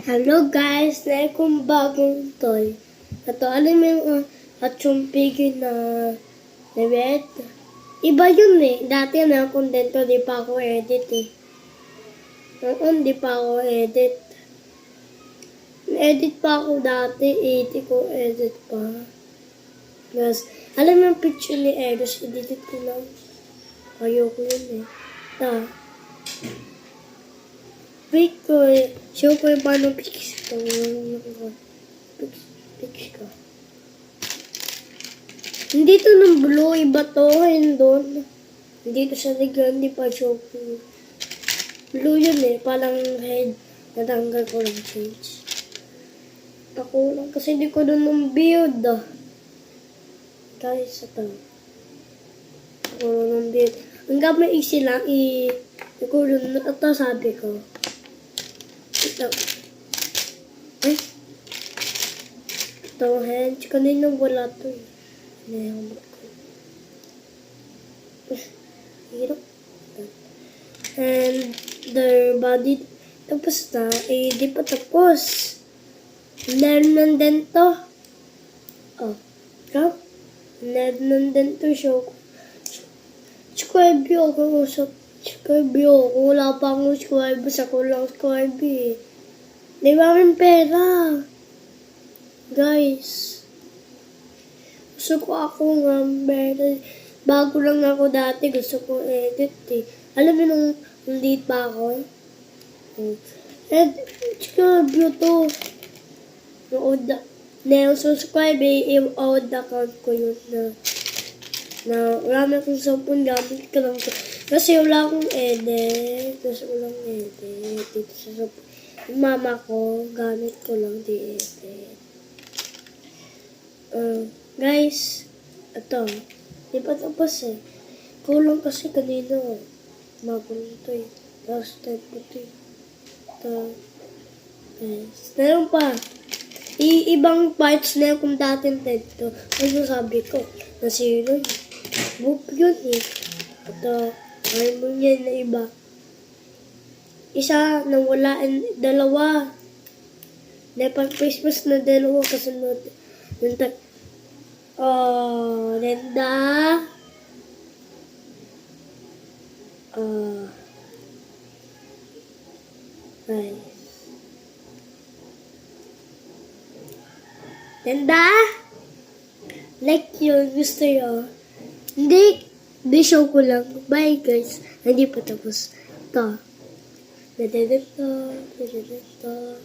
Hello guys, na akong bagong toy. Ito, alam mo yung at yung piggy na red. Iba yun eh. Dati na akong dito, di pa ako edit eh. Noon, di pa ako edit. Edit pa ako dati, di ko edit pa. Tapos, alam mo yung picture ni Eros, edit ko lang. Ayoko yun eh. Wait ko eh. Show ko yung paano pix ko. Pix ko. Hindi to ng blue. Iba to. Ayun doon. Hindi to sa liga. Hindi pa show ko. Blue yun eh. Parang head. Natanggal ko lang change. Ako lang. Kasi hindi ko doon ng build ah. Guys, ito. Ako lang ng build. Hanggang may easy lang. Ko doon. Ito sabi ko. Ito. Eh? Ito, hands. Kanina wala to eh. Nahamot ko. Hirap. And their body. Tapos na. Di pa tapos. Meron din to. Oh. Ikaw? Meron din to. Show ko. Subscribe yun ako. Subscribe yun. Wala pa akong subscribe. Ako lang subscribe eh. Di ba rin pera? Guys. Gusto ko ako nga pera. Bago lang ako dati. Gusto ko edit eh. Alam mo nung late pa ako? Subscribe yun to. Yung subscribe eh. Yung old account ko yun na wala na akong sampun gamit ko lang to. Kasi wala akong edit. Kasi walang edit. Dito sa sampun. Yung mama ko, gamit ko lang di edit. Guys, ito. Di pa tapos eh. Kulang kasi kanina. Bago nito eh. Last time ko ito eh. Ito. Guys. Meron pa. Ibang parts na yung kung dating ito. Ano sabi ko? Nasiro yun. Boop yun eh. Ito. Ayaw mo yan na iba. Isa, nawala, dalawa. Pag Christmas na dalawa kasunod. Linda. Guys. Linda? Like yun, gusto yun. Hindi show ko lang. Bye guys. Hindi pa tapos. Ito. Dadadito.